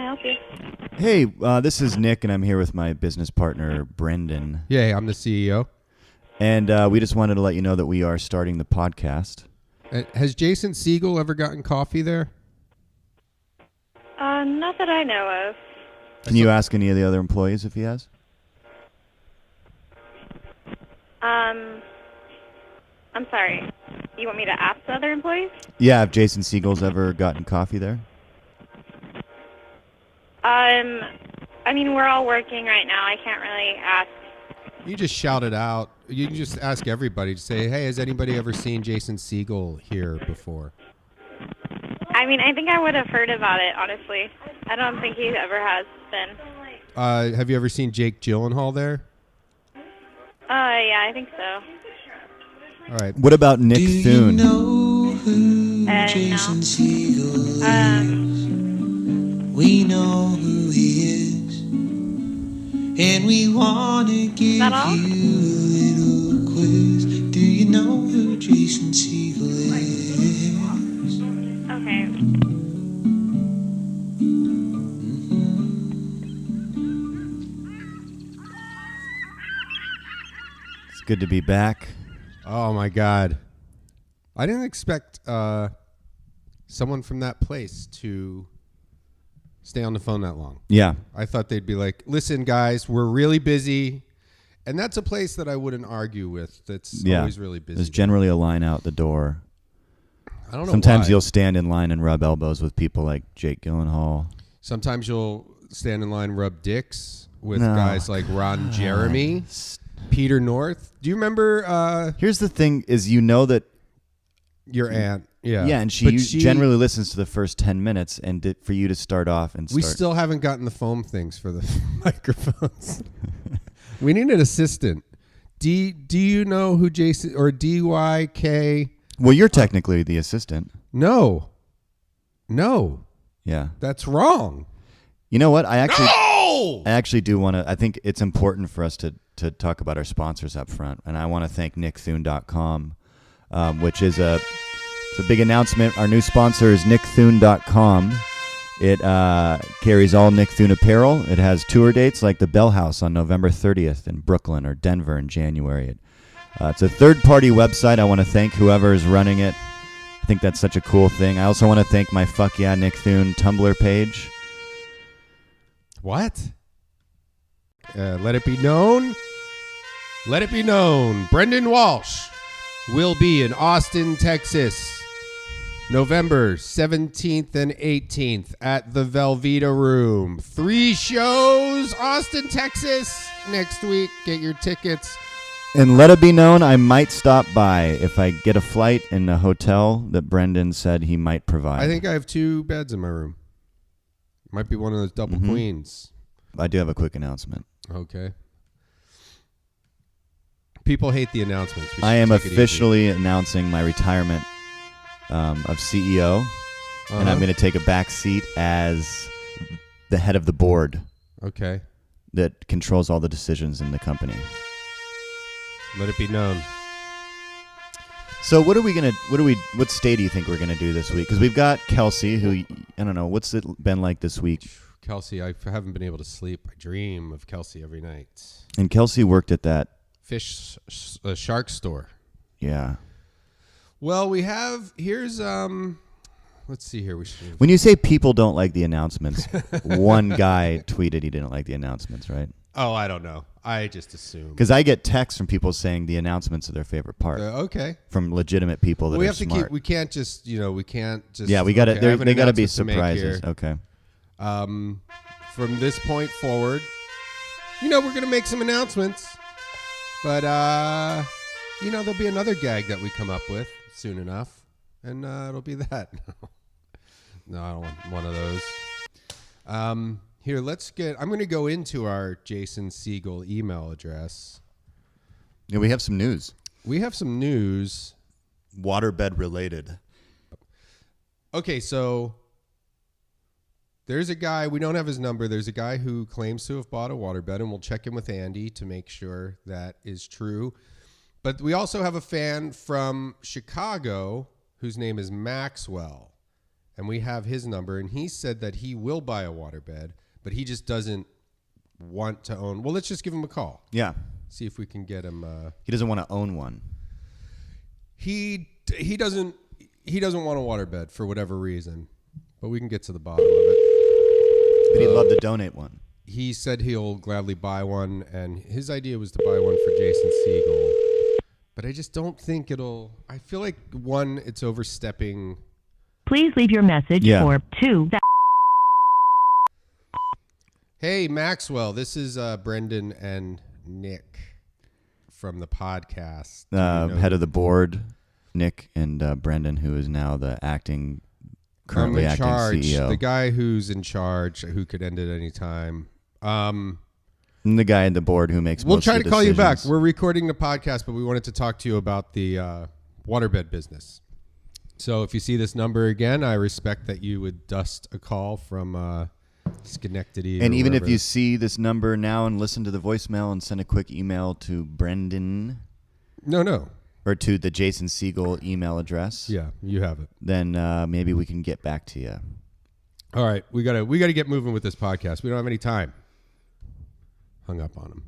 I help you? Hey, this is Nick, and I'm here with my business partner, Brendon. Yeah, I'm the CEO. And we just wanted to let you know that we are starting the podcast. Has Jason Segel ever gotten coffee there? Not that I know of. Can you ask any of the other employees if he has? I'm sorry. You want me to ask the other employees? Yeah, if Jason Segel's ever gotten coffee there. I mean, we're all working right now. I can't really ask. You just shout it out. You can just ask everybody to say, hey, has anybody ever seen Jason Segel here before? I mean, I think I would have heard about it, honestly. I don't think he ever has been. Have you ever seen Jake Gyllenhaal there? Yeah, I think so. All right. What about Nick Thune? Do you know who Jason No. Segel is? We know who he is, and we want to give that all? you a little quiz. Do you know who Jason Segel is? Okay. It's good to be back. Oh, my God. I didn't expect someone from that place to stay on the phone that long. Yeah. I thought they'd be like, listen, guys, we're really busy. And that's a place that I wouldn't argue with. That's always really busy. There's generally a line out the door. I don't know Sometimes why. you'll stand in line and rub elbows with people like Jake Gyllenhaal. Sometimes you'll stand in line and rub dicks with No. guys like Ron Jeremy, Peter North. Do you remember Here's the thing is you know that your aunt? Yeah. Yeah, and But she generally listens to the first 10 minutes, and for you to start off and We start. still haven't gotten the foam things for the microphones. We need an assistant. Do you know who Jason or DYK? Well, you're technically the assistant. No, Yeah. that's wrong. You know what? I No! actually do want to. I think it's important for us to talk about our sponsors up front, and I want to thank nickthune.com, which is it's a big announcement. Our new sponsor is nickthune.com. It carries all Nick Thune apparel. It has tour dates like the Bell House on November 30th in Brooklyn or Denver in January. It's a third-party website. I want to thank whoever is running it. I think that's such a cool thing. I also want to thank my Fuck Yeah Nick Thune Tumblr page. What? Let it be known. Let it be known. Brendon Walsh will be in Austin, Texas, November 17th and 18th at the Velveeta Room. 3 shows, Austin, Texas, next week. Get your tickets. And let it be known, I might stop by if I get a flight in a hotel that Brendon said he might provide. I think I have 2 beds in my room. Might be one of those double queens. I do have a quick announcement. Okay. People hate the announcements. We should I am take it easy. officially announcing my retirement of CEO, and I'm going to take a back seat as the head of the board Okay. that controls all the decisions in the company. Let it be known. So what state do you think we're going to do this week? Because we've got Kelsey, who, I don't know, what's it been like this week? Kelsey, I haven't been able to sleep. I dream of Kelsey every night. And Kelsey worked at that. Shark store. Yeah. Well, we have, here's, let's see here. When you say people don't like the announcements, one guy tweeted he didn't like the announcements, right? Oh, I don't know. I just assume. Because I get texts from people saying the announcements are their favorite part. Okay. From legitimate people that we are have smart. we can't just, we can't just. Yeah, we got to. okay, I have an They got to be announcement to make surprises. here. Okay. From this point forward, we're going to make some announcements. But, there'll be another gag that we come up with soon enough. And it'll be that. No, I don't want one of those. Here, I'm going to go into our Jason Segel email address. Yeah, we have some news. We have some news. Waterbed related. Okay, so there's a guy, we don't have his number. There's a guy who claims to have bought a waterbed, and we'll check in with Andy to make sure that is true. But we also have a fan from Chicago whose name is Maxwell. and we have his number, and he said that he will buy a waterbed, but he just doesn't want to own. Well, let's just give him a call. Yeah. See if we can get him. He doesn't want to own one. He doesn't want a waterbed for whatever reason, but we can get to the bottom of it. But he'd love to donate one. He said he'll gladly buy one, and his idea was to buy one for Jason Segel. But I just don't think it'll. I feel like it's overstepping. Please leave your message for 2. Hey, Maxwell, this is Brendon and Nick from the podcast. Head of the board, Nick, and Brendon, who is now the currently acting CEO. The guy who's in charge, who could end at any time. And the guy at the board who makes We'll most try of to the call you back. decisions. We're recording the podcast, but we wanted to talk to you about the waterbed business. So if you see this number again, I respect that you would dust a call from Schenectady. And even if you see this number now and listen to the voicemail and send a quick email to Brendon. No. Or to the Jason Segel email address. Yeah, you have it. Then maybe we can get back to you. All right, we gotta get moving with this podcast. We don't have any time. Hung up on him.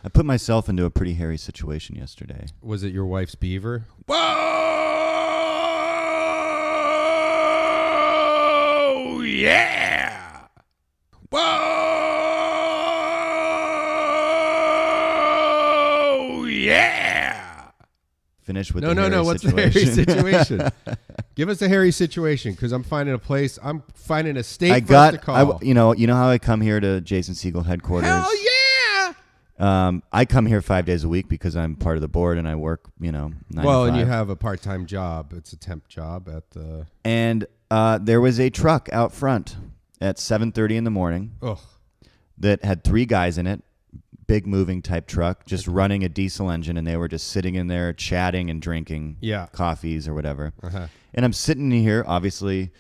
I put myself into a pretty hairy situation yesterday. Was it your wife's beaver? Whoa! Yeah! Whoa! Yeah! Finish with No. What's the hairy situation? Give us a hairy situation, because I'm finding a place. I'm finding a state for us to call. You know how I come here to Jason Segel headquarters. Hell yeah! I come here 5 days a week because I'm part of the board and I work, 9 to 5. And you have a part-time job. It's a temp job at the. And there was a truck out front at 7:30 in the morning. Ugh. That had 3 guys in it. Big moving type truck, just running a diesel engine, and they were just sitting in there chatting and drinking coffees or whatever. Uh-huh. And I'm sitting here, obviously,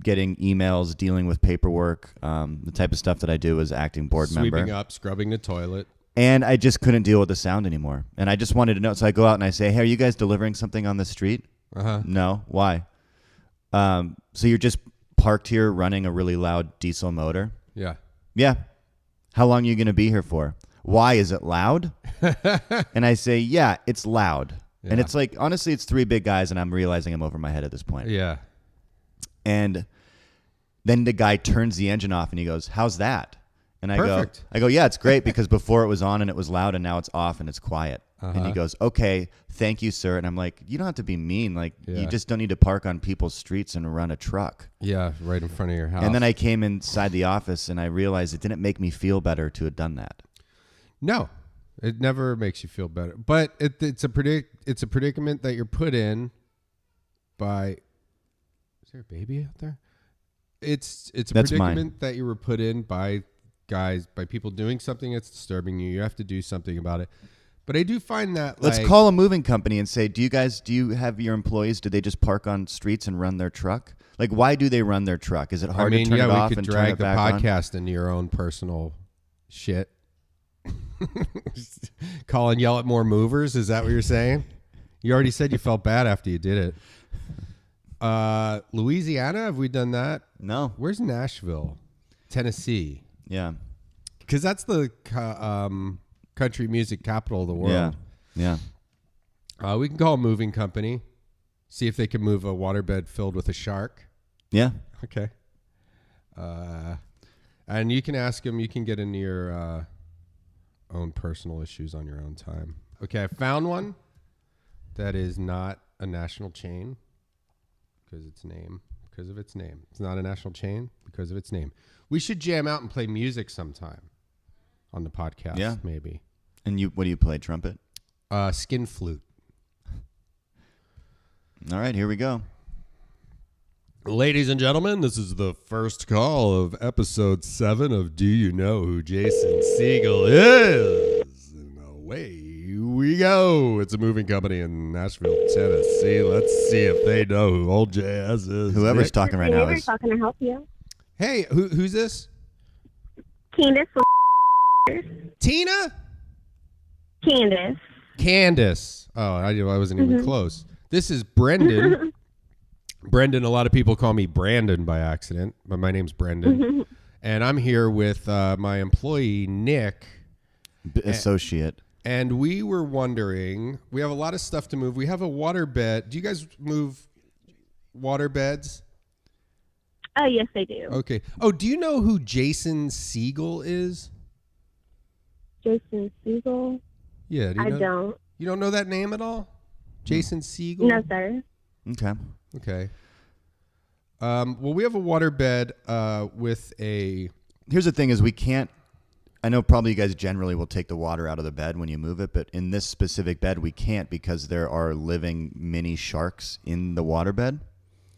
getting emails, dealing with paperwork, the type of stuff that I do as acting board member. Sweeping up, scrubbing the toilet. And I just couldn't deal with the sound anymore. And I just wanted to know. So I go out and I say, hey, are you guys delivering something on the street? Uh-huh. No. Why? So you're just parked here running a really loud diesel motor? Yeah. Yeah. How long are you going to be here for? Why? Is it loud? And I say, yeah, it's loud. Yeah. And it's like, honestly, it's 3 big guys, and I'm realizing I'm over my head at this point. Yeah. And then the guy turns the engine off, and he goes, how's that? And I Perfect. go, yeah, it's great, because before it was on and it was loud, and now it's off and it's quiet. Uh-huh. And he goes, okay, thank you, sir. And I'm like, you don't have to be mean. Like, you just don't need to park on people's streets and run a truck. Yeah, right in front of your house. And then I came inside the office, and I realized it didn't make me feel better to have done that. No, it never makes you feel better. But it's a predicament that you're put in by. Is there a baby out there? It's a That's predicament mine. that you were put in by people doing something that's disturbing you. You have to do something about it. But I do find that let's call a moving company and say, do you have your employees? Do they just park on streets and run their truck? Like, why do they run their truck? Is it hard to turn it off and turn it back on? We could drag the podcast into your own personal shit. Call and yell at more movers. Is that what you're saying? You already said you felt bad after you did it. Louisiana, have we done that? No. Where's Nashville? Tennessee. Yeah. Because that's the country music capital of the world. Yeah. We can call a moving company. See if they can move a waterbed filled with a shark. Yeah. Okay. And you can ask them. You can get into your own personal issues on your own time. Okay, I found one that is not a national chain because of its name. It's not a national chain because of its name. We should jam out and play music sometime on the podcast. Yeah. Maybe. And what do you play? Trumpet? Skin flute. All right, here we go. Ladies and gentlemen, this is the first call of episode 7 of Do You Know Who Jason Segel Is? And away we go. It's a moving company in Nashville, Tennessee. Let's see if they know who old JS is. Whoever's Nick? talking right now is... How can I help you? Hey, who's this? Candice. Tina? Candice. Candice. Oh, I wasn't even close. This is Brendon. Brendon. A lot of people call me Brandon by accident, but my name's Brendon. And I'm here with my employee, Nick. Associate. And we were wondering, we have a lot of stuff to move. We have a waterbed. Do you guys move waterbeds? Oh, yes, they do. Okay. Oh, do you know who Jason Segel is? Jason Segel? Yeah. I don't. You don't know that name at all? Jason Segel? No, sir. Okay. Well, we have a waterbed with a... Here's the thing is we can't... I know probably you guys generally will take the water out of the bed when you move it, but in this specific bed we can't because there are living mini sharks in the waterbed.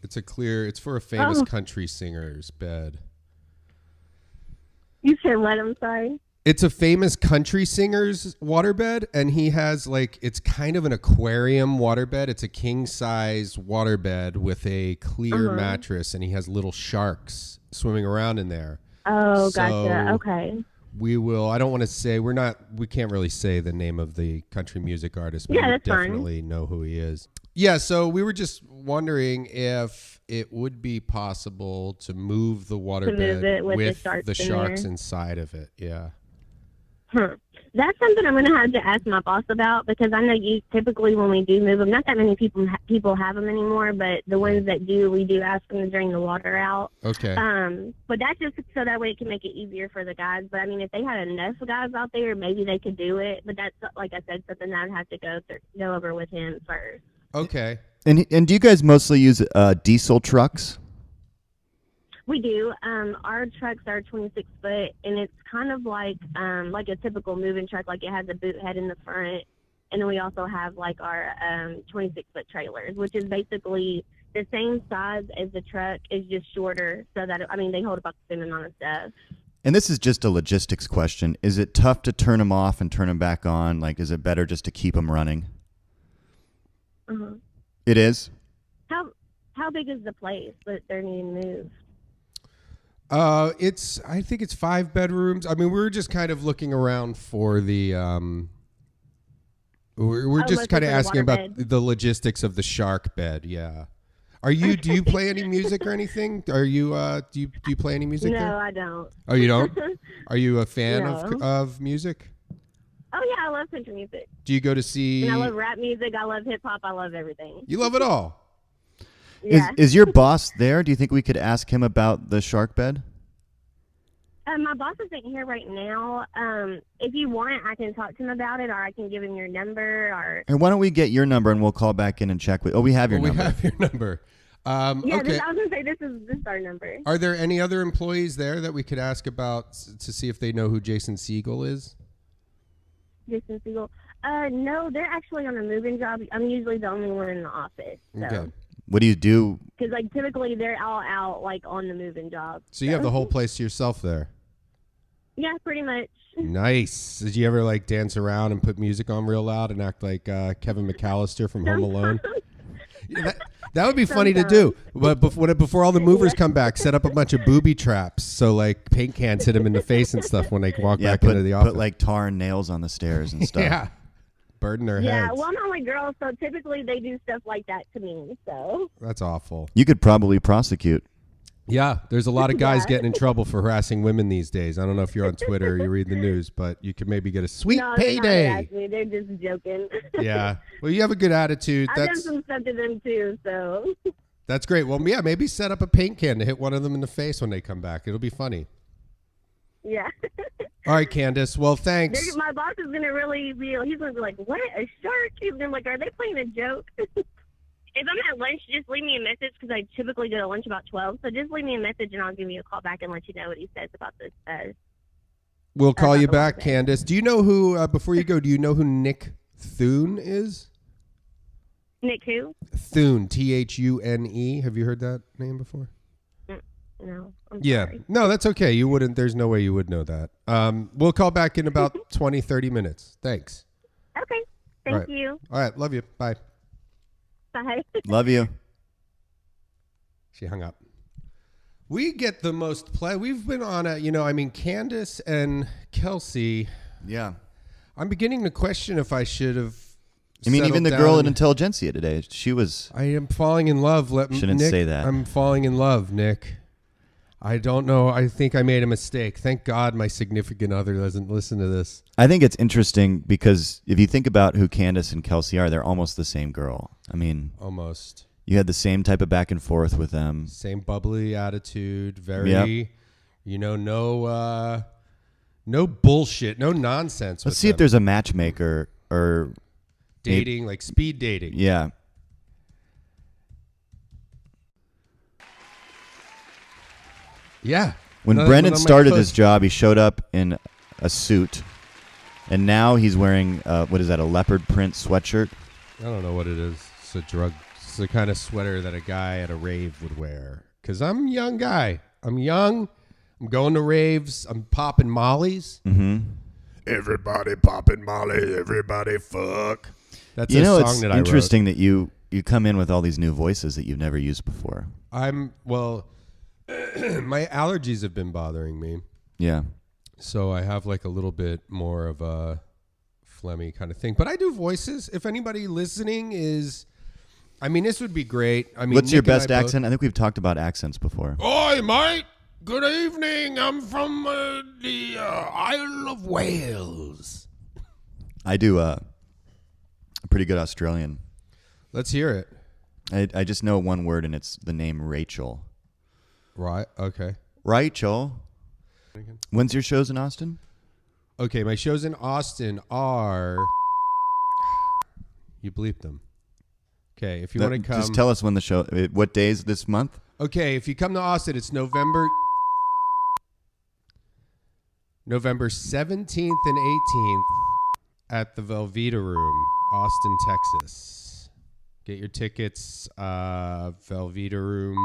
It's for a famous country singer's bed. You said what? I'm sorry. It's a famous country singer's waterbed, and he has it's kind of an aquarium waterbed. It's a king size waterbed with a clear mattress, and he has little sharks swimming around in there. Oh, gotcha. Okay. We will. I don't want to say we can't really say the name of the country music artist, but we definitely know who he is. Yeah, so we were just wondering if it would be possible to move the waterbed with the sharks inside of it. Yeah. That's something I'm going to have to ask my boss about because I know typically when we do move them, not that many people have them anymore, but the ones that do, we do ask them to drain the water out. Okay. But that's just so that way it can make it easier for the guys. But I mean, if they had enough guys out there, maybe they could do it. But that's, like I said, something that I'd have to go over with him first. Okay. And do you guys mostly use diesel trucks? We do. Our trucks are 26 foot, and it's kind of like a typical moving truck. Like it has a boot head in the front, and then we also have like our 26 foot trailers, which is basically the same size as the truck, is just shorter. So that they hold about the same amount of stuff. And this is just a logistics question. Is it tough to turn them off and turn them back on? Like, is it better just to keep them running? It is. How big is the place that they're needing to move? I think it's 5 bedrooms. I mean, we're just kind of looking around for the we're just kind of asking about the logistics of the shark bed. Yeah. Do you play any music or anything? Are you do you play any music? No, there? I don't. Oh, you don't? Are you a fan of music? Oh yeah, I love country music. Do you go to see? And I love rap music. I love hip hop. I love everything. You love it all. Yeah. Is your boss there? Do you think we could ask him about the shark bed? My boss isn't here right now. If you want, I can talk to him about it, or I can give him your number. And why don't we get your number and we'll call back in and check with. Oh, we have your number. We have your number. Yeah, okay. I was gonna say this is our number. Are there any other employees there that we could ask about to see if they know who Jason Segel is? Jason Segel? No, they're actually on a moving job. I'm usually the only one in the office. So. Okay. What do you do? Because typically they're all out on the moving job. So you have the whole place to yourself there. Yeah, pretty much. Nice. Did you ever dance around and put music on real loud and act like Kevin McAllister from Home Alone? That would be funny to do. But before all the movers come back, set up a bunch of booby traps so paint cans hit them in the face and stuff when they walk back into the office. Put tar and nails on the stairs and stuff. Yeah. Burden their heads. Yeah, well, I'm only girl, so typically they do stuff like that to me. So that's awful. You could probably prosecute. Yeah, there's a lot of guys getting in trouble for harassing women these days. I don't know if you're on Twitter or you read the news, but you could maybe get a sweet payday. No, they're just joking. Yeah. Well, you have a good attitude. I've done some stuff to them too, so. That's great. Well, yeah, maybe set up a paint can to hit one of them in the face when they come back. It'll be funny. Yeah. All right, Candice. Well, thanks. My boss is going to he's going to be like, what, a shark? He's going to be like, are they playing a joke? If I'm at lunch, just leave me a message because I typically go to lunch about 12. So just leave me a message and I'll give you a call back and let you know what he says about this. We'll call you back, Candice. Do you know who, before you go, do you know who Nick Thune is? Nick who? Thune, Thune. Have you heard that name before? No. I'm sorry. No, that's okay. You wouldn't. There's no way you would know that. We'll call back in about 20, 30 minutes. Thanks. Okay. Thank you. All right. Love you. Bye. Bye. Love you. She hung up. We get the most play. We've been on Candice and Kelsey. Yeah. I'm beginning to question if I should have I mean, even the settled girl down. in Intelligentsia today, she was. I am falling in love. Shouldn't Nick, say that. I'm falling in love, Nick. I don't know. I think I made a mistake. Thank God my significant other doesn't listen to this. I think it's interesting because if you think about who Candice and Kelsey are, they're almost the same girl. I mean, Almost. you had the same type of back and forth with them. Same bubbly attitude. Very, Yep. no bullshit, no nonsense. Let's see if there's a matchmaker or dating, like speed dating. yeah. Yeah. When Another Brendon one on my started foot. this job, he showed up in a suit, and now he's wearing what is that? A leopard print sweatshirt. I don't know what it is. It's It's the kind of sweater that a guy at a rave would wear. Because I'm a young guy. I'm young. I'm going to raves. I'm popping mollies. Mm-hmm. Everybody popping molly. Everybody fuck. That's You a know, song it's that I wrote. interesting that you come in with all these new voices that you've never used before. My allergies have been bothering me. Yeah. So I have like a little bit more of a phlegmy kind of thing. But I do voices. If anybody listening is, I mean, this would be great. I mean, What's your Nick and best I both- accent? I think we've talked about accents before. Oi, mate. Good evening. I'm from the Isle of Wales. I do a pretty good Australian. Let's hear it. I just know one word, and it's the name Rachel. Right. Okay. Rachel. When's your shows in Austin? Okay. My shows in Austin are. You bleeped them. Okay. If you want to come. Just tell us when the show. What days this month? Okay. If you come to Austin, it's November 17th and 18th at the Velveeta Room, Austin, Texas. Get your tickets. Velveeta Room.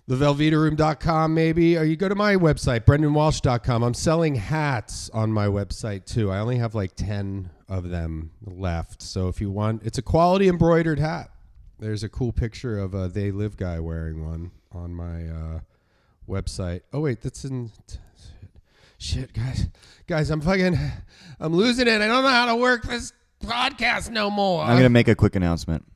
TheVelvetaRoom.com maybe, or you go to my website, BrendonWalsh.com. I'm selling hats on my website too. I only have like 10 of them left. So if you want, it's a quality embroidered hat. There's a cool picture of a They Live guy wearing one on my website. Oh wait, that's in shit, guys. I'm losing it. I don't know how to work this podcast no more. I'm going to make a quick announcement.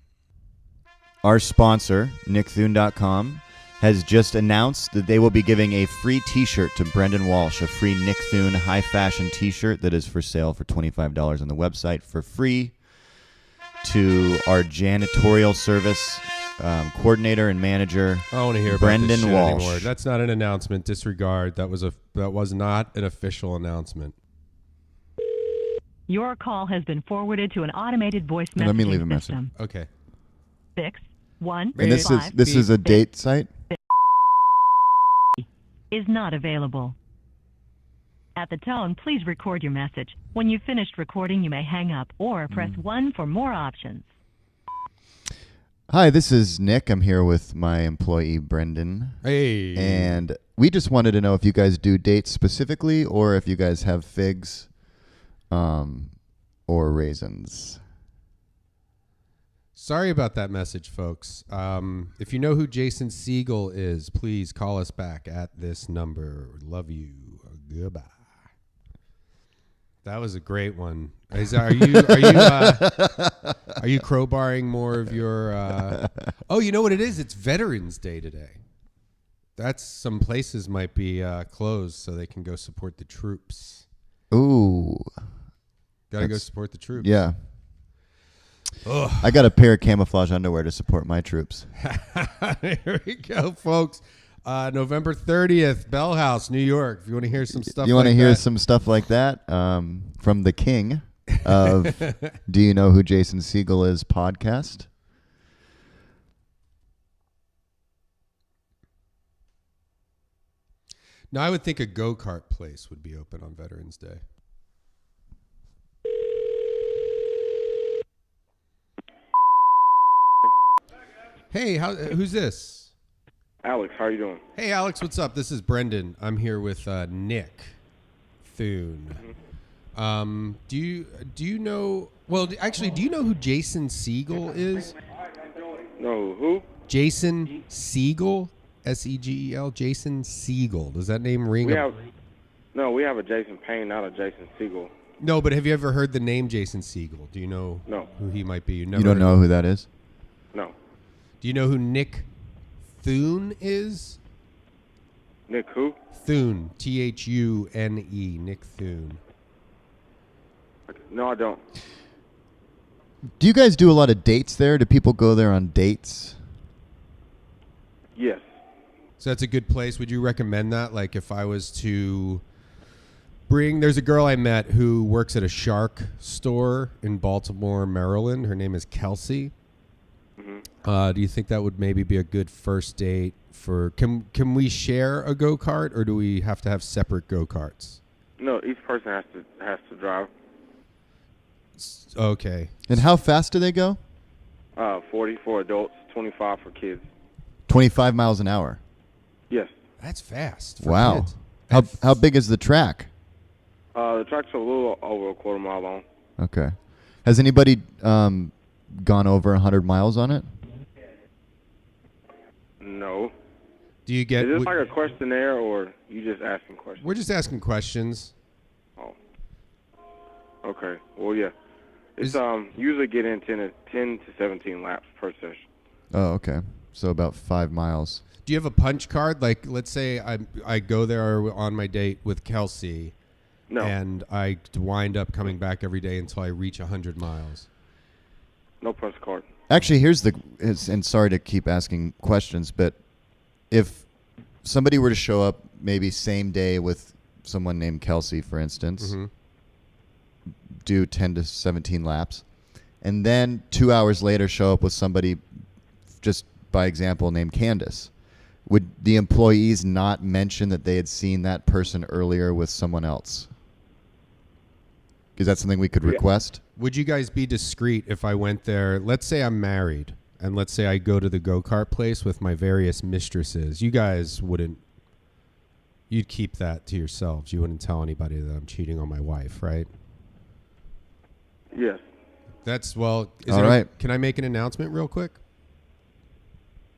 Our sponsor, nickthune.com, has just announced that they will be giving a free t-shirt to Brendon Walsh, a free Nick Thune high fashion t-shirt that is for sale for $25 on the website for free to our janitorial service coordinator and manager, I don't want to hear about Brendon this shit Walsh. anymore. That's not an announcement. Disregard. That was not an official announcement. Your call has been forwarded to an automated voice messaging Let me leave a message. system. Okay. 615 And this is a date site? is not available. At the tone, please record your message. When you've finished recording, you may hang up or press 1 for more options. Hi, this is Nick. I'm here with my employee, Brendon. Hey. And we just wanted to know if you guys do dates specifically or if you guys have figs or raisins. Sorry about that message, folks. If you know who Jason Segel is, please call us back at this number. Love you. Goodbye. That was a great one. Are you crowbarring more of your? Oh, you know what it is? It's Veterans Day today. That's some places might be closed so they can go support the troops. Ooh. Gotta go support the troops. Yeah. Ugh. I got a pair of camouflage underwear to support my troops. Here we go, folks. November 30th, Bell House, New York. If you want to hear some stuff You want to like hear that. some stuff like that from the king of Do You Know Who Jason Segel Is podcast? Now, I would think a Go Kart place would be open on Veterans Day. Hey, who's this? Alex, how you doing? Hey, Alex, what's up? This is Brendon. I'm here with Nick Thune. Do you know? Well, actually, do you know who Jason Segel is? No, who? Jason Segel, Segel. Jason Segel. Does that name ring? We have a Jason Payne, not a Jason Segel. No, but have you ever heard the name Jason Segel? Do you know No. who he might be? You don't know who that is? No. Do you know who Nick Thune is? Nick who? Thune. Thune. Nick Thune. No, I don't. Do you guys do a lot of dates there? Do people go there on dates? Yes. So that's a good place. Would you recommend that? Like if I was to there's a girl I met who works at a shark store in Baltimore, Maryland. Her name is Kelsey. Mm-hmm. Do you think that would maybe be a good first date for, can we share a go-kart or do we have to have separate go-karts? No, each person has to drive. Okay. And how fast do they go? 40 for adults, 25 for kids. 25 miles an hour. Yes. That's fast. For Wow. kids. How big is the track? The track's a little over a quarter mile long. Okay. Has anybody gone over 100 miles on it? No. Do you get... Is this like a questionnaire or you just asking questions? We're just asking questions. Oh. Okay. Well, yeah. It's usually get in 10 to 17 laps per session. Oh, okay. So about 5 miles. Do you have a punch card? Like, let's say I go there on my date with Kelsey, No. and I wind up coming back every day until I reach 100 miles. No punch card. Actually, and sorry to keep asking questions, but if somebody were to show up maybe same day with someone named Kelsey, for instance, do 10 to 17 laps, and then 2 hours later show up with somebody, just by example, named Candice, would the employees not mention that they had seen that person earlier with someone else? Is that something we could request? Would you guys be discreet if I went there? Let's say I'm married, and let's say I go to the go-kart place with my various mistresses. You guys wouldn't... You'd keep that to yourselves. You wouldn't tell anybody that I'm cheating on my wife, right? Yes. That's, well... All right. Can I make an announcement real quick?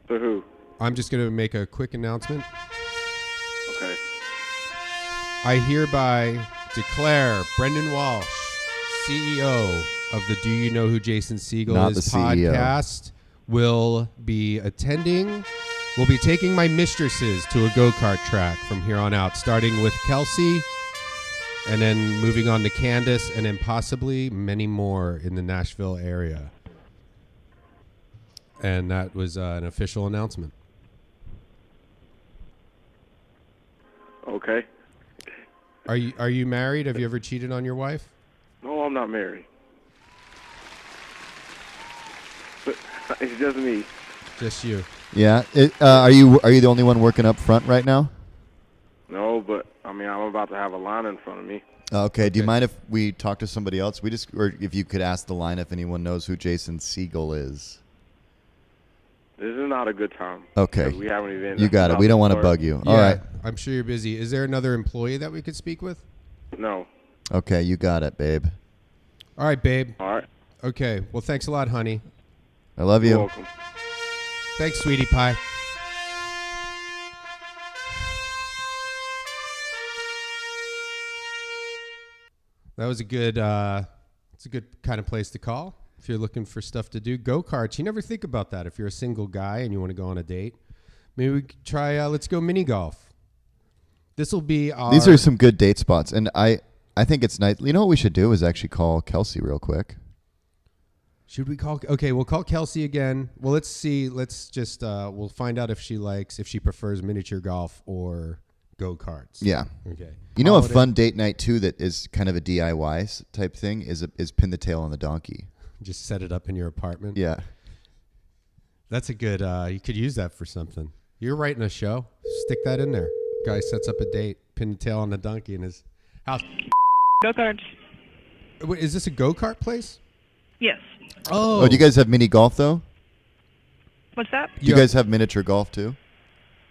To who? I'm just going to make a quick announcement. Okay. I hereby declare Brendon Walsh, CEO of the Do You Know Who Jason Segel Not Is the CEO. podcast, will be taking my mistresses to a go-kart track from here on out, starting with Kelsey, and then moving on to Candice, and then possibly many more in the Nashville area. And that was an official announcement. Okay. Are you married? Have you ever cheated on your wife? No, I'm not married. But it's just me. Just you. Yeah. Are you the only one working up front right now? No, but I mean, I'm about to have a line in front of me. Okay. Do you mind if we talk to somebody else? Or if you could ask the line if anyone knows who Jason Segel is. This is not a good time. Okay. We haven't even. You got it. We don't want to bug you. Yeah, All right. I'm sure you're busy. Is there another employee that we could speak with? No. Okay. You got it, babe. All right, babe. All right. Okay. Well, thanks a lot, honey. I love you. You're welcome. Thanks, sweetie pie. That was a good, it's a good kind of place to call if you're looking for stuff to do. Go-karts, you never think about that if you're a single guy and you want to go on a date. Maybe we could try, let's go mini golf. This will be our... These are some good date spots, and I think it's nice. You know what we should do is actually call Kelsey real quick. Should we call? Okay, we'll call Kelsey again. Well, let's see. Let's just, we'll find out if she prefers miniature golf or go-karts. Yeah. Okay. You know, a Holiday- fun date night too that is kind of a DIY type thing is pin the tail on the donkey. Just set it up in your apartment. Yeah. That's a good, you could use that for something. You're writing a show. Stick that in there. Guy sets up a date, pin the tail on the donkey in his house. Go-karts. Wait, is this a go-kart place? Yes. Oh. Oh, do you guys have mini golf though? What's that? Do you guys have miniature golf too?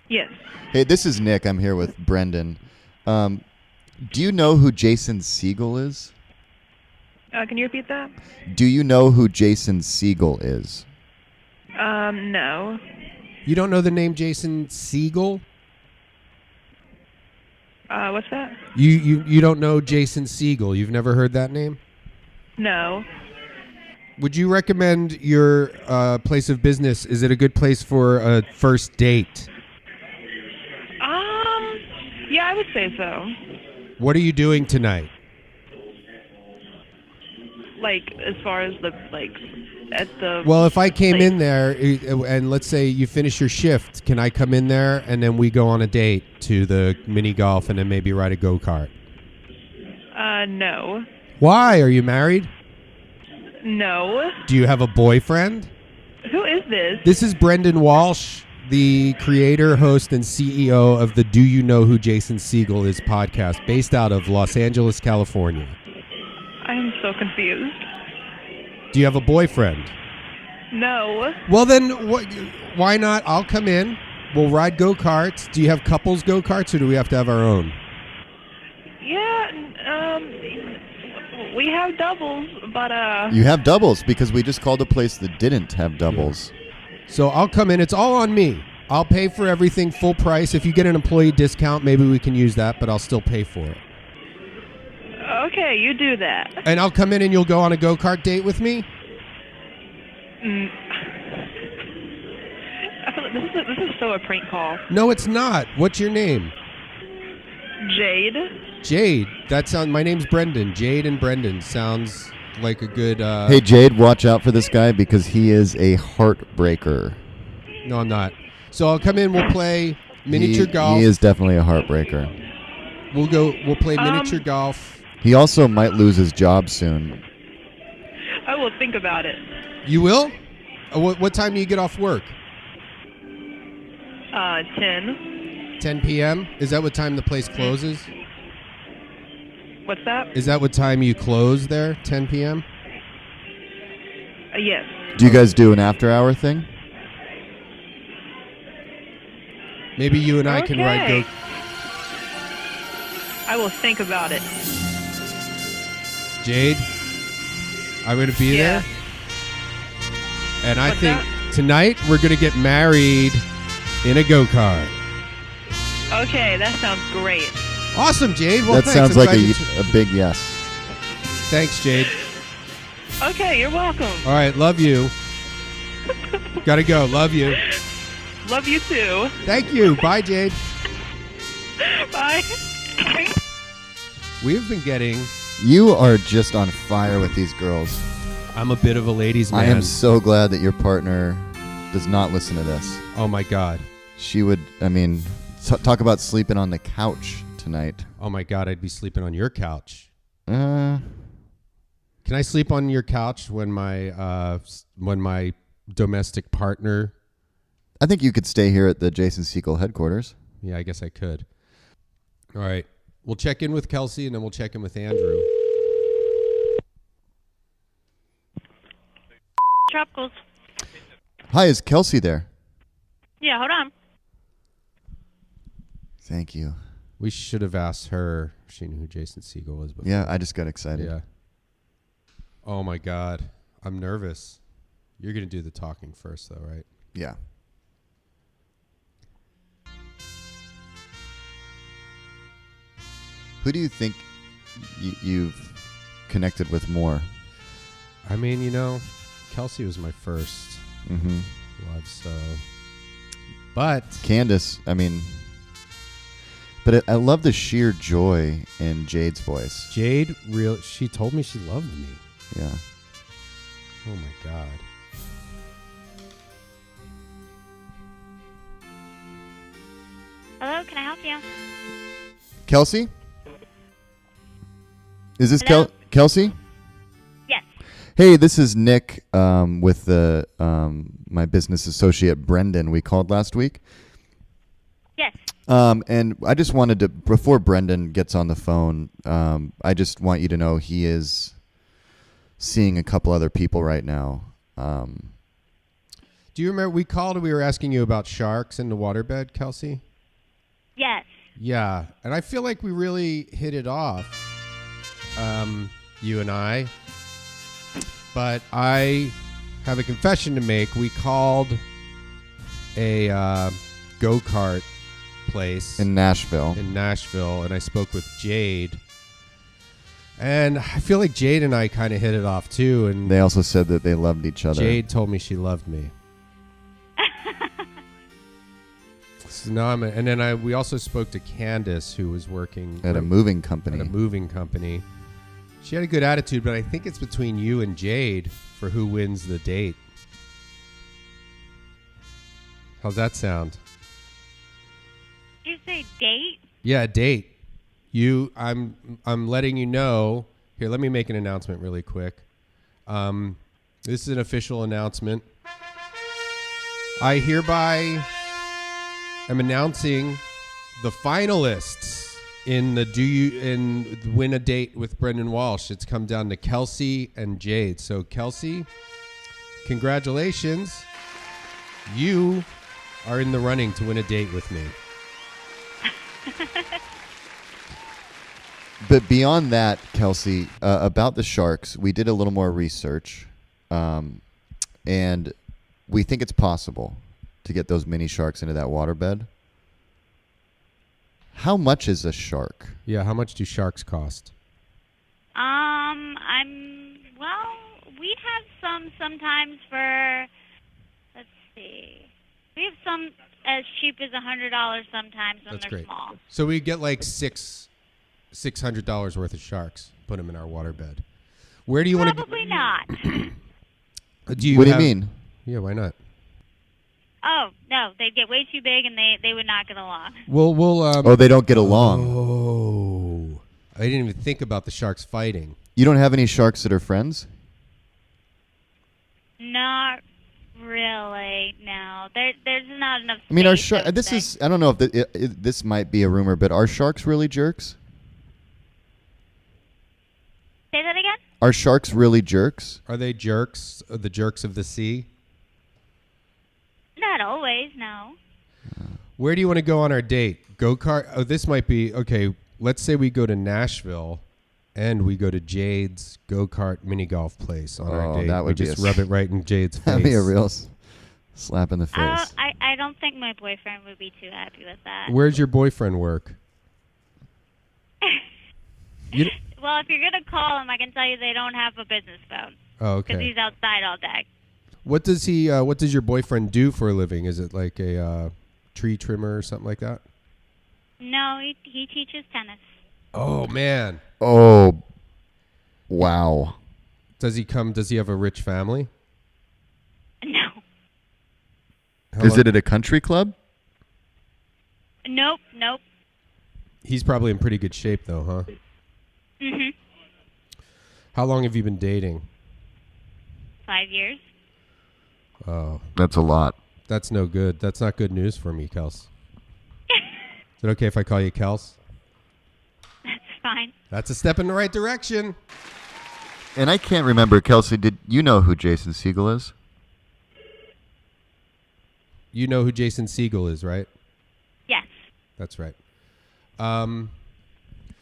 Yes. Hey, this is Nick. I'm here with Brendon. Do you know who Jason Segel is? Can you repeat that? Do you know who Jason Segel is? No. You don't know the name Jason Segel? What's that? You don't know Jason Segel? You've never heard that name? No. Would you recommend your place of business? Is it a good place for a first date? Yeah, I would say so. What are you doing tonight? Like, as far as at the... Well, if I came in there and let's say you finish your shift, can I come in there and then we go on a date to the mini golf and then maybe ride a go kart? No. Why? Are you married? No. Do you have a boyfriend? Who is this? This is Brendon Walsh, the creator, host, and CEO of the Do You Know Who Jason Segel Is podcast, based out of Los Angeles, California. I am so confused. Do you have a boyfriend? No. Well, then why not? I'll come in. We'll ride go-karts. Do you have couples go-karts, or do we have to have our own? Yeah, we have doubles, but... You have doubles because we just called a place that didn't have doubles. So I'll come in. It's all on me. I'll pay for everything full price. If you get an employee discount, maybe we can use that, but I'll still pay for it. Okay, you do that. And I'll come in and you'll go on a go-kart date with me? I feel like this is so a prank call. No, it's not. What's your name? Jade. Jade. That sounds. My name's Brendon. Jade and Brendon sounds like a good... Hey, Jade, watch out for this guy because he is a heartbreaker. No, I'm not. So I'll come in. We'll play miniature golf. He is definitely a heartbreaker. We'll play miniature golf. He also might lose his job soon. I will think about it. You will? What time do you get off work? 10. 10 p.m.? Is that what time the place closes? What's that? Is that what time you close there? 10 p.m.? Yes. Do you guys do an after-hour thing? Maybe you and I can ride go... I will think about it. Jade, I'm going to be there. And I think tonight we're going to get married in a go-kart. Okay, that sounds great. Awesome, Jade. Well, that thanks. sounds like a big yes. Thanks, Jade. Okay, you're welcome. All right, love you. Gotta go. Love you. Love you too. Thank you. Bye, Jade. Bye. We've been getting... You are just on fire with these girls. I'm a bit of a ladies' man. I am so glad that your partner does not listen to this. Oh, my God. She would, talk about sleeping on the couch tonight. Oh, my God, I'd be sleeping on your couch. Can I sleep on your couch when my domestic partner... I think you could stay here at the Jason Segel headquarters. Yeah, I guess I could. All right. We'll check in with Kelsey, and then we'll check in with Andrew. Tropicals. Hi, is Kelsey there? Yeah, hold on. Thank you. We should have asked her if she knew who Jason Segel was before. Yeah, I just got excited. Yeah. Oh, my God. I'm nervous. You're going to do the talking first, though, right? Yeah. Who do you think you've connected with more? I mean, Kelsey was my first love, so... But... Candice, but I love the sheer joy in Jade's voice. Jade, she told me she loved me. Yeah. Oh, my God. Hello, can I help you? Kelsey? Is this Hello? Kelsey? Yes. Hey, this is Nick with the my business associate Brendon. We called last week. Yes. And I just wanted to, before Brendon gets on the phone, I just want you to know he is seeing a couple other people right now. Do you remember we called and we were asking you about sharks in the waterbed, Kelsey? Yes. Yeah, and I feel like we really hit it off, you and I. But I have a confession to make. We called a go-kart place in Nashville. And I spoke with Jade. And I feel like Jade and I kind of hit it off too. And They also said that they loved each other. Jade told me she loved me. So now and then we also spoke to Candice, who was working At a moving company. She had a good attitude, but I think it's between you and Jade for who wins the date. How's that sound? Did you say date? Yeah, date. I'm letting you know. Here, let me make an announcement really quick. This is an official announcement. I hereby am announcing the finalists in the Win a Date with Brendon Walsh. It's come down to Kelsey and Jade. So Kelsey, congratulations. You are in the running to win a date with me. But beyond that, Kelsey, about the sharks, we did a little more research, and we think it's possible to get those mini sharks into that waterbed. How much is a shark? Yeah, how much do sharks cost? We have some sometimes for, let's see, we have some as cheap as $100 sometimes when they're small. So we get like $600 worth of sharks. Put them in our waterbed. Where do you want to? Probably not. What do you mean? Yeah, why not? Oh no, they'd get way too big and they would not get along. We'll. They don't get along. Oh, I didn't even think about the sharks fighting. You don't have any sharks that are friends? Not really. No, there's not enough. I mean, are sharks? This is. I don't know if this might be a rumor, but are sharks really jerks? Say that again? Are sharks really jerks? Are they jerks? The jerks of the sea? Not always, no. Where do you want to go on our date? Go Kart? Oh, this might be okay. Let's say we go to Nashville, and we go to Jade's Go Kart mini golf place on our date. That would just rub it right in Jade's face. That'd be a real slap in the face. I don't think my boyfriend would be too happy with that. Where's your boyfriend work? Well, if you're gonna call him, I can tell you they don't have a business phone. Oh, okay. Because he's outside all day. What does he? What does your boyfriend do for a living? Is it like a tree trimmer or something like that? No, he teaches tennis. Oh man. Oh, wow. Does he have a rich family? No. Is it at a country club? Nope. He's probably in pretty good shape though, huh? Mhm. How long have you been dating? 5 years. Oh, that's a lot. That's no good. That's not good news for me, Kels. Is it okay if I call you Kels? That's fine. That's a step in the right direction. And I can't remember, Kelsey, did you know who Jason Segel is? You know who Jason Segel is, right? Yes. That's right.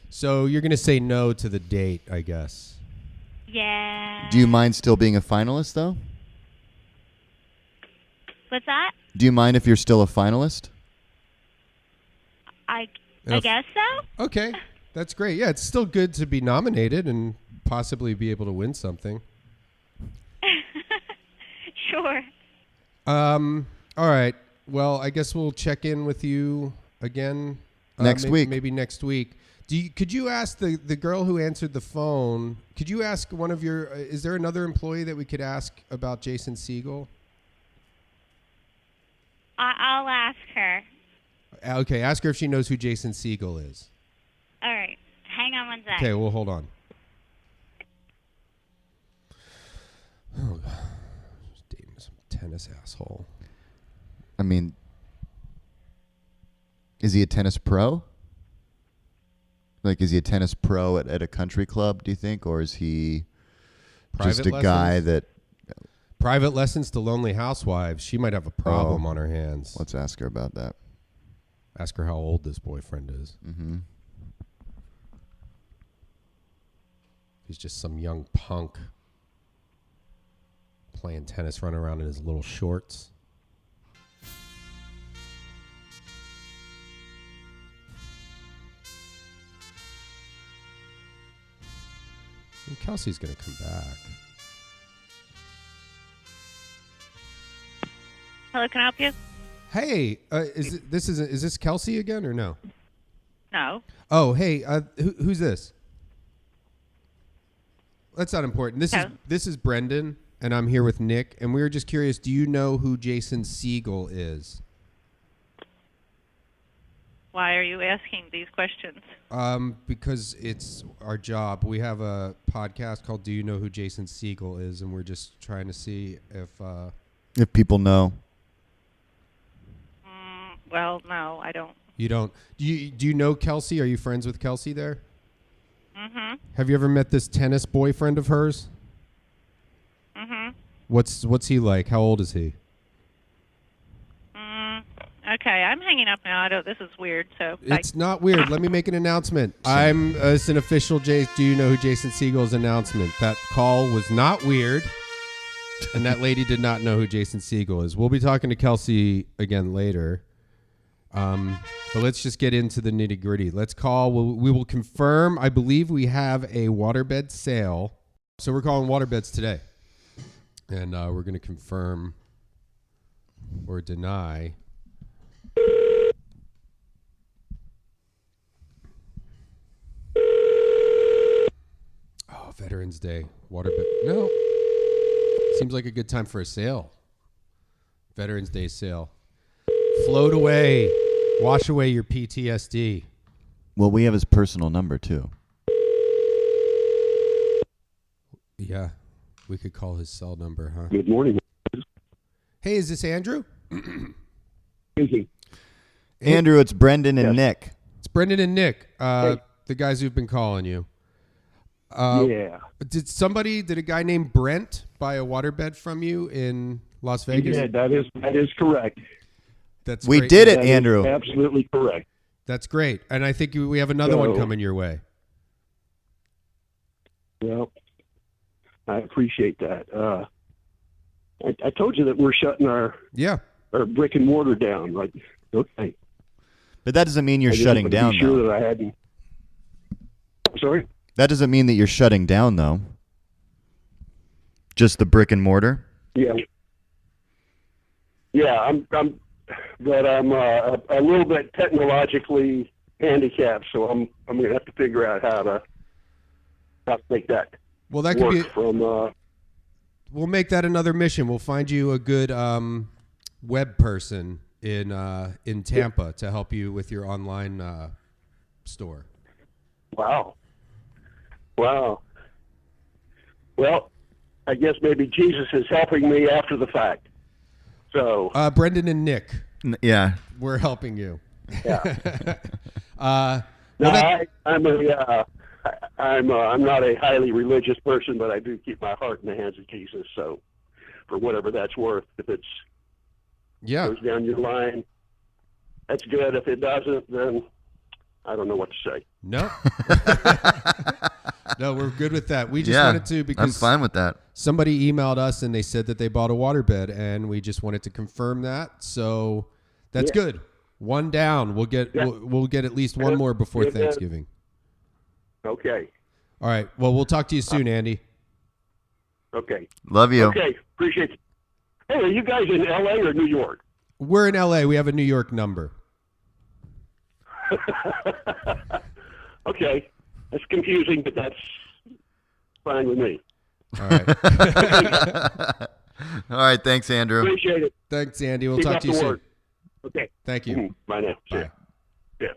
So you're going to say no to the date, I guess. Yeah. Do you mind still being a finalist, though? What's that? Do you mind if you're still a finalist? I guess so. Okay. That's great. Yeah, it's still good to be nominated and possibly be able to win something. Sure. All right. Well, I guess we'll check in with you again next week. Maybe next week. Could you ask the girl who answered the phone? Could you ask one of your? Is there another employee that we could ask about Jason Segel? I'll ask her. Okay, ask her if she knows who Jason Segel is. All right. Hang on one second. Okay, well, hold on. Oh, God. Just dating some tennis asshole. I mean, is he a tennis pro? Like, is he a tennis pro at a country club, do you think? Or is he just a guy that... Private lessons to lonely housewives. She might have a problem on her hands. Let's ask her about that. Ask her how old this boyfriend is. Mm-hmm. He's just some young punk playing tennis, running around in his little shorts. Kelsey's going to come back. Hello, can I help you? Hey, is this Kelsey again or no? No. Oh, hey, who's this? That's not important. This is Brendon, and I'm here with Nick, and we were just curious. Do you know who Jason Segel is? Why are you asking these questions? Because it's our job. We have a podcast called "Do You Know Who Jason Segel Is?" and we're just trying to see if people know. Well, no, I don't. You don't. Do you know Kelsey? Are you friends with Kelsey there? Mm-hmm. Have you ever met this tennis boyfriend of hers? Mm-hmm. What's he like? How old is he? Okay, I'm hanging up now. This is weird. So it's not weird. Let me make an announcement. It's an official Do You Know Who Jason Segel's announcement. That call was not weird, and that lady did not know who Jason Segel is. We'll be talking to Kelsey again later. But let's just get into the nitty gritty. Let's call. We will confirm. I believe we have a waterbed sale. So we're calling Waterbeds Today. And we're going to confirm or deny. Oh, Veterans Day. Waterbed. No. Seems like a good time for a sale. Veterans Day sale. Float away. Wash away your PTSD. Well, we have his personal number, too. Yeah. We could call his cell number, huh? Good morning. Hey, is this Andrew? Speaking. Andrew, it's Brendon and Nick. It's Brendon and Nick, Hey. the guys who've been calling you. Yeah. Did a guy named Brent buy a waterbed from you in Las Vegas? Yeah, that is correct. We great. did it, That is Andrew. absolutely correct. That's great. And I think we have another one coming your way. Well, I appreciate that. I told you that we're shutting our brick and mortar down, right? Okay. But that doesn't mean you're shutting down, be sure though. that I hadn't. Sorry? That doesn't mean that you're shutting down, though. Just the brick and mortar? Yeah. Yeah, I'm a little bit technologically handicapped, so I'm going to have to figure out how to make that. Well, that could work be from. We'll make that another mission. We'll find you a good web person in Tampa to help you with your online store. Wow. Well, I guess maybe Jesus is helping me after the fact. So Brendon and Nick. Yeah. We're helping you. Yeah. I'm not a highly religious person, but I do keep my heart in the hands of Jesus. So, for whatever that's worth, if it goes down your line, that's good. If it doesn't, then I don't know what to say. No. No, we're good with that. We just wanted to because I'm fine with that. Somebody emailed us and they said that they bought a waterbed, and we just wanted to confirm that. So that's good. One down. We'll get at least one more before Thanksgiving. Okay. All right. Well, we'll talk to you soon, Andy. Okay. Love you. Okay. Appreciate it. Hey, are you guys in L.A. or New York? We're in L.A. We have a New York number. Okay. That's confusing, but that's fine with me. All right. All right. Thanks, Andrew. Appreciate it. Thanks, Andy. We'll Keep talk up to you the soon. work. Okay. Thank you. Bye now. Bye. Yeah.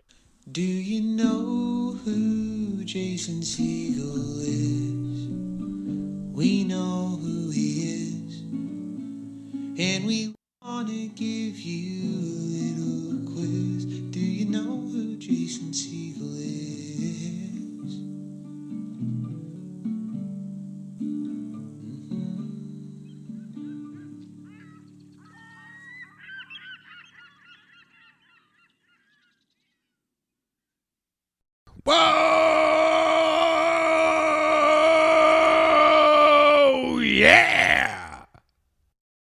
Do you know who Jason Segel is? We know who he is, and we want to give you a little quiz. Do you know who Jason Segel is?